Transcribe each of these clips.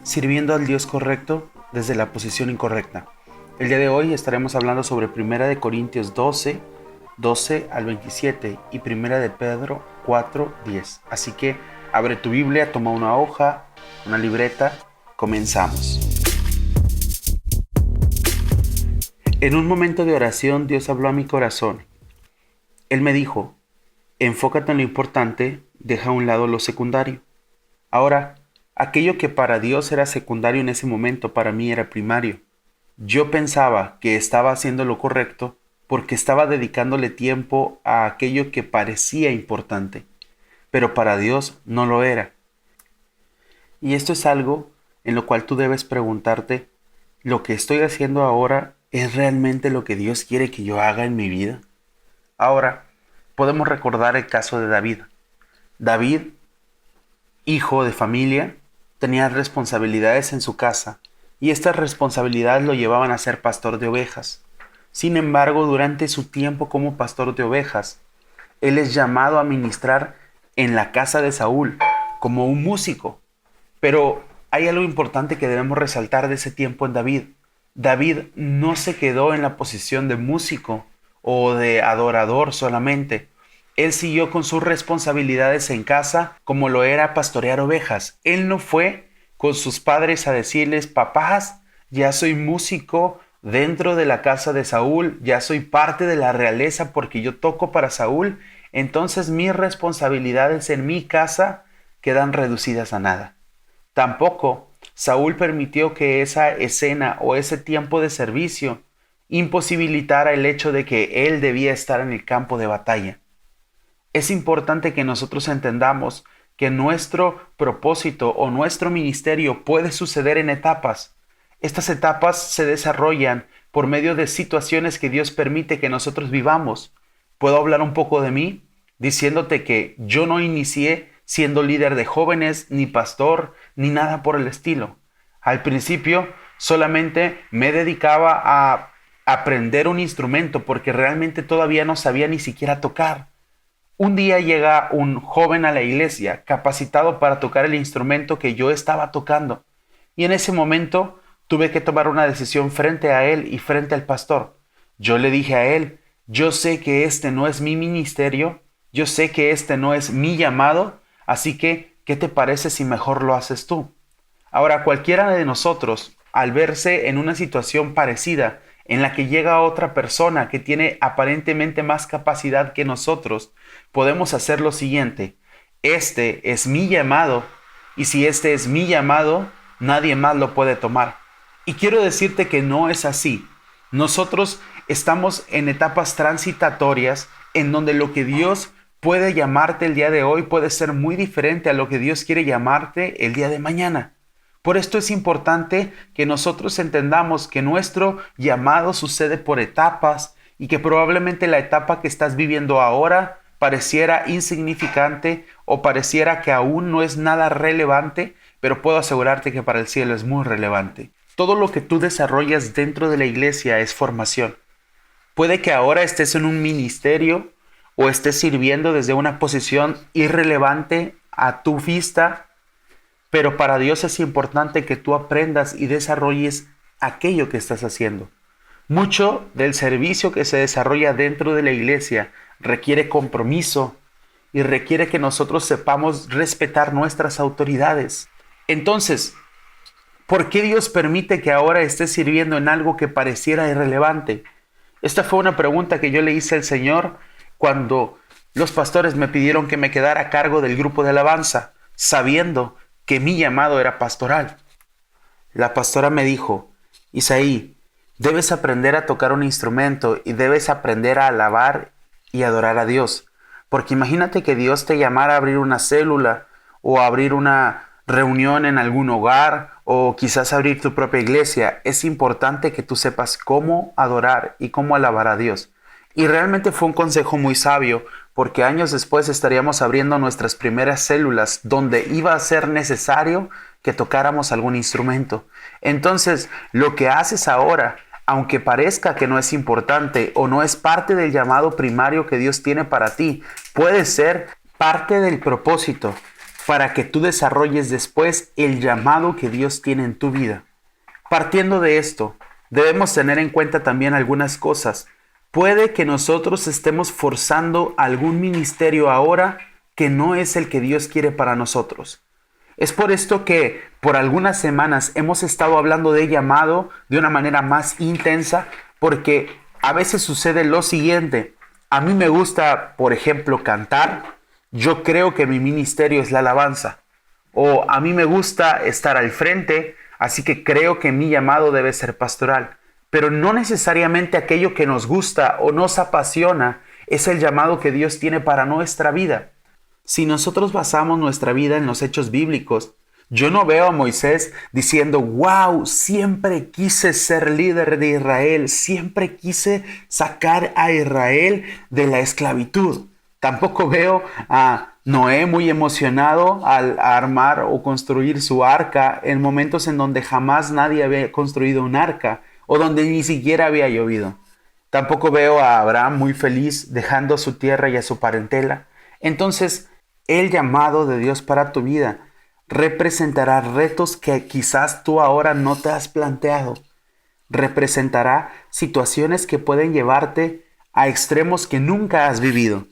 sirviendo al Dios correcto desde la posición incorrecta. El día de hoy estaremos hablando sobre 1 Corintios 12 al 27 y 1 Pedro 4:10. Así que abre tu Biblia, toma una hoja, una libreta, comenzamos. En un momento de oración, Dios habló a mi corazón. Él me dijo: enfócate en lo importante, deja a un lado lo secundario. Ahora, aquello que para Dios era secundario en ese momento, para mí era primario. Yo pensaba que estaba haciendo lo correcto porque estaba dedicándole tiempo a aquello que parecía importante, pero para Dios no lo era. Y esto es algo en lo cual tú debes preguntarte: ¿lo que estoy haciendo ahora es realmente lo que Dios quiere que yo haga en mi vida? Ahora, podemos recordar el caso de David. David, hijo de familia, tenía responsabilidades en su casa, y estas responsabilidades lo llevaban a ser pastor de ovejas. Sin embargo, durante su tiempo como pastor de ovejas, él es llamado a ministrar en la casa de Saúl como un músico. Pero hay algo importante que debemos resaltar de ese tiempo en David. David no se quedó en la posición de músico o de adorador solamente. Él siguió con sus responsabilidades en casa, como lo era pastorear ovejas. Él no fue con sus padres a decirles: papás, ya soy músico dentro de la casa de Saúl, ya soy parte de la realeza porque yo toco para Saúl, entonces mis responsabilidades en mi casa quedan reducidas a nada. Tampoco Saúl permitió que esa escena o ese tiempo de servicio imposibilitara el hecho de que él debía estar en el campo de batalla. Es importante que nosotros entendamos que nuestro propósito o nuestro ministerio puede suceder en etapas. Estas etapas se desarrollan por medio de situaciones que Dios permite que nosotros vivamos. Puedo hablar un poco de mí diciéndote que yo no inicié siendo líder de jóvenes, ni pastor, ni nada por el estilo. Al principio solamente me dedicaba a aprender un instrumento porque realmente todavía no sabía ni siquiera tocar. Un día llega un joven a la iglesia capacitado para tocar el instrumento que yo estaba tocando, y en ese momento tuve que tomar una decisión frente a él y frente al pastor. Yo le dije a él: yo sé que este no es mi ministerio, yo sé que este no es mi llamado, así que, ¿qué te parece si mejor lo haces tú? Ahora, cualquiera de nosotros, al verse en una situación parecida, en la que llega otra persona que tiene aparentemente más capacidad que nosotros, podemos hacer lo siguiente: este es mi llamado, y si este es mi llamado, nadie más lo puede tomar. Y quiero decirte que no es así. Nosotros estamos en etapas transitatorias en donde lo que Dios puede llamarte el día de hoy puede ser muy diferente a lo que Dios quiere llamarte el día de mañana. Por esto es importante que nosotros entendamos que nuestro llamado sucede por etapas y que probablemente la etapa que estás viviendo ahora pareciera insignificante o pareciera que aún no es nada relevante, pero puedo asegurarte que para el cielo es muy relevante. Todo lo que tú desarrollas dentro de la iglesia es formación. Puede que ahora estés en un ministerio o estés sirviendo desde una posición irrelevante a tu vista, pero para Dios es importante que tú aprendas y desarrolles aquello que estás haciendo. Mucho del servicio que se desarrolla dentro de la iglesia requiere compromiso y requiere que nosotros sepamos respetar nuestras autoridades. Entonces, ¿por qué Dios permite que ahora estés sirviendo en algo que pareciera irrelevante? Esta fue una pregunta que yo le hice al Señor cuando los pastores me pidieron que me quedara a cargo del grupo de alabanza, sabiendo que mi llamado era pastoral. La pastora me dijo: Isaí, debes aprender a tocar un instrumento y debes aprender a alabar y adorar a Dios. Porque imagínate que Dios te llamara a abrir una célula o a abrir una reunión en algún hogar o quizás abrir tu propia iglesia. Es importante que tú sepas cómo adorar y cómo alabar a Dios. Y realmente fue un consejo muy sabio, porque años después estaríamos abriendo nuestras primeras células donde iba a ser necesario que tocáramos algún instrumento. Entonces, lo que haces ahora, aunque parezca que no es importante o no es parte del llamado primario que Dios tiene para ti, puede ser parte del propósito. para que tú desarrolles después el llamado que Dios tiene en tu vida. Partiendo de esto, debemos tener en cuenta también algunas cosas. Puede que nosotros estemos forzando algún ministerio ahora que no es el que Dios quiere para nosotros. Es por esto que por algunas semanas hemos estado hablando de llamado de una manera más intensa, porque a veces sucede lo siguiente. A mí me gusta, por ejemplo, cantar. Yo creo que mi ministerio es la alabanza. O a mí me gusta estar al frente, así que creo que mi llamado debe ser pastoral. Pero no necesariamente aquello que nos gusta o nos apasiona es el llamado que Dios tiene para nuestra vida. Si nosotros basamos nuestra vida en los hechos bíblicos, yo no veo a Moisés diciendo, wow, siempre quise ser líder de Israel, siempre quise sacar a Israel de la esclavitud. Tampoco veo a Noé muy emocionado al armar o construir su arca en momentos en donde jamás nadie había construido un arca o donde ni siquiera había llovido. Tampoco veo a Abraham muy feliz dejando su tierra y a su parentela. Entonces, el llamado de Dios para tu vida representará retos que quizás tú ahora no te has planteado. Representará situaciones que pueden llevarte a extremos que nunca has vivido.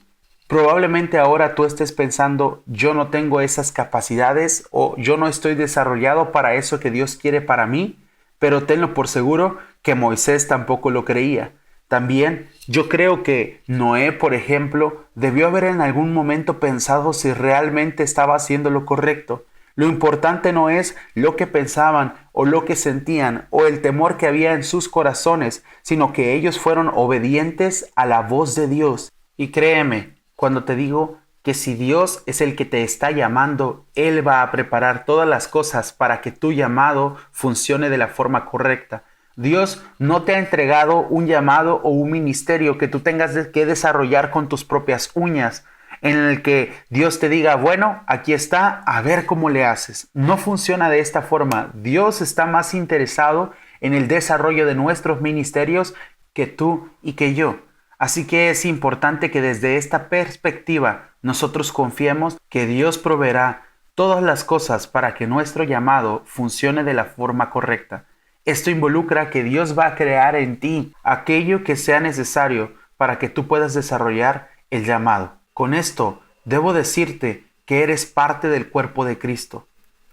Probablemente ahora tú estés pensando, yo no tengo esas capacidades o yo no estoy desarrollado para eso que Dios quiere para mí, pero tenlo por seguro que Moisés tampoco lo creía. También yo creo que Noé, por ejemplo, debió haber en algún momento pensado si realmente estaba haciendo lo correcto. Lo importante no es lo que pensaban o lo que sentían o el temor que había en sus corazones, sino que ellos fueron obedientes a la voz de Dios. Y créeme, cuando te digo que si Dios es el que te está llamando, Él va a preparar todas las cosas para que tu llamado funcione de la forma correcta. Dios no te ha entregado un llamado o un ministerio que tú tengas que desarrollar con tus propias uñas, en el que Dios te diga, bueno, aquí está, a ver cómo le haces. No funciona de esta forma. Dios está más interesado en el desarrollo de nuestros ministerios que tú y que yo. Así que es importante que desde esta perspectiva nosotros confiemos que Dios proveerá todas las cosas para que nuestro llamado funcione de la forma correcta. Esto involucra que Dios va a crear en ti aquello que sea necesario para que tú puedas desarrollar el llamado. Con esto, debo decirte que eres parte del cuerpo de Cristo.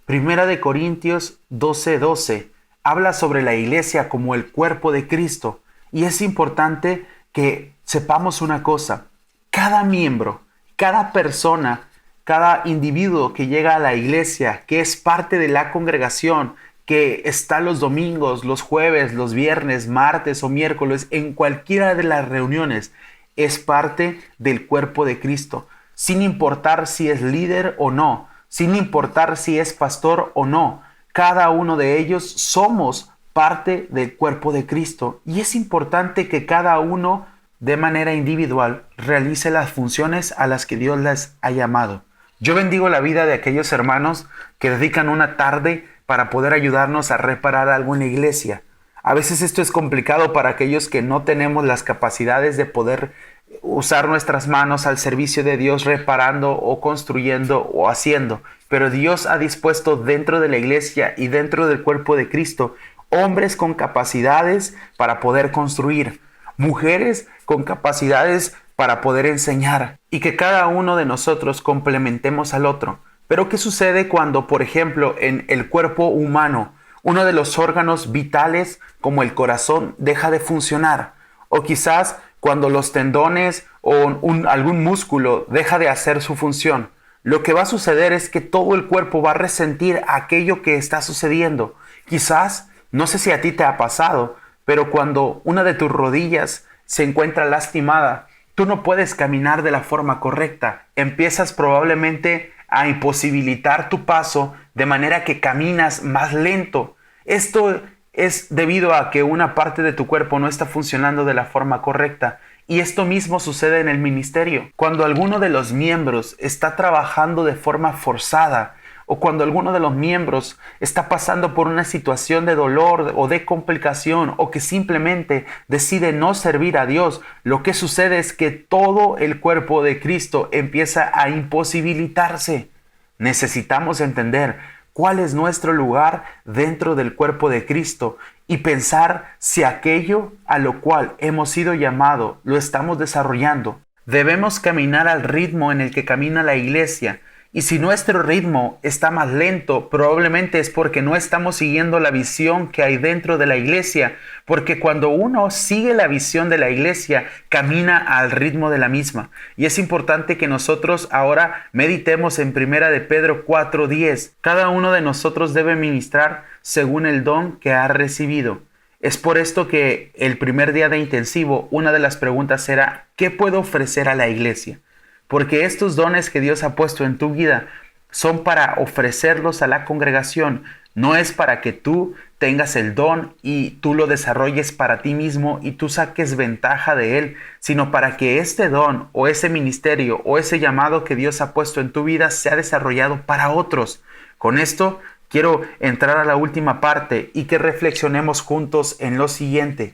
Primera de Corintios 12:12 habla sobre la iglesia como el cuerpo de Cristo. Y es importante que sepamos una cosa. Cada miembro, cada persona, cada individuo que llega a la iglesia, que es parte de la congregación, que está los domingos, los jueves, los viernes, martes o miércoles, en cualquiera de las reuniones, es parte del cuerpo de Cristo, sin importar si es líder o no, sin importar si es pastor o no. Cada uno de ellos somos parte del cuerpo de Cristo y es importante que cada uno de manera individual realice las funciones a las que Dios les ha llamado. Yo bendigo la vida de aquellos hermanos que dedican una tarde para poder ayudarnos a reparar algo en la iglesia. A veces esto es complicado para aquellos que no tenemos las capacidades de poder usar nuestras manos al servicio de Dios reparando o construyendo o haciendo. Pero Dios ha dispuesto dentro de la iglesia y dentro del cuerpo de Cristo hombres con capacidades para poder construir, mujeres con capacidades para poder enseñar y que cada uno de nosotros complementemos al otro. Pero ¿qué sucede cuando, por ejemplo, en el cuerpo humano, uno de los órganos vitales, como el corazón, deja de funcionar? O quizás cuando los tendones o algún músculo deja de hacer su función. Lo que va a suceder es que todo el cuerpo va a resentir aquello que está sucediendo. Quizás, no sé si a ti te ha pasado, pero cuando una de tus rodillas se encuentra lastimada, tú no puedes caminar de la forma correcta. Empiezas probablemente a imposibilitar tu paso de manera que caminas más lento. Esto es debido a que una parte de tu cuerpo no está funcionando de la forma correcta. Y esto mismo sucede en el ministerio. Cuando alguno de los miembros está trabajando de forma forzada o cuando alguno de los miembros está pasando por una situación de dolor o de complicación o que simplemente decide no servir a Dios, lo que sucede es que todo el cuerpo de Cristo empieza a imposibilitarse. Necesitamos entender cuál es nuestro lugar dentro del cuerpo de Cristo y pensar si aquello a lo cual hemos sido llamados lo estamos desarrollando. Debemos caminar al ritmo en el que camina la iglesia. Y si nuestro ritmo está más lento, probablemente es porque no estamos siguiendo la visión que hay dentro de la iglesia, porque cuando uno sigue la visión de la iglesia, camina al ritmo de la misma. Y es importante que nosotros ahora meditemos en 1 de Pedro 4:10. Cada uno de nosotros debe ministrar según el don que ha recibido. Es por esto que el primer día de intensivo, una de las preguntas era, ¿qué puedo ofrecer a la iglesia? Porque estos dones que Dios ha puesto en tu vida son para ofrecerlos a la congregación. No es para que tú tengas el don y tú lo desarrolles para ti mismo y tú saques ventaja de él, sino para que este don o ese ministerio o ese llamado que Dios ha puesto en tu vida sea desarrollado para otros. Con esto quiero entrar a la última parte y que reflexionemos juntos en lo siguiente.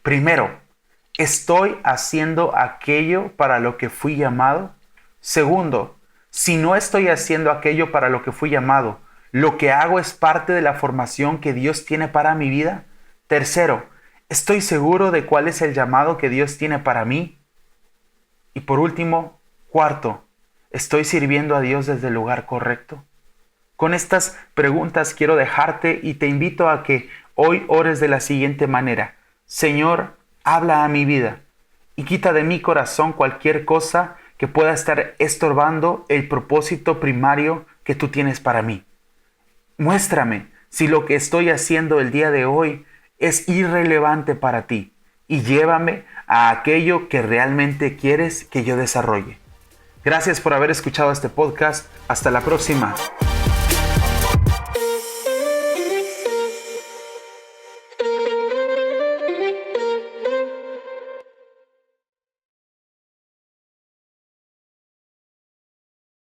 Primero, ¿estoy haciendo aquello para lo que fui llamado? Segundo, si no estoy haciendo aquello para lo que fui llamado, ¿lo que hago es parte de la formación que Dios tiene para mi vida? Tercero, ¿estoy seguro de cuál es el llamado que Dios tiene para mí? Y por último, cuarto, ¿estoy sirviendo a Dios desde el lugar correcto? Con estas preguntas quiero dejarte y te invito a que hoy ores de la siguiente manera. Señor, habla a mi vida y quita de mi corazón cualquier cosa que pueda estar estorbando el propósito primario que tú tienes para mí. Muéstrame si lo que estoy haciendo el día de hoy es irrelevante para ti y llévame a aquello que realmente quieres que yo desarrolle. Gracias por haber escuchado este podcast. Hasta la próxima.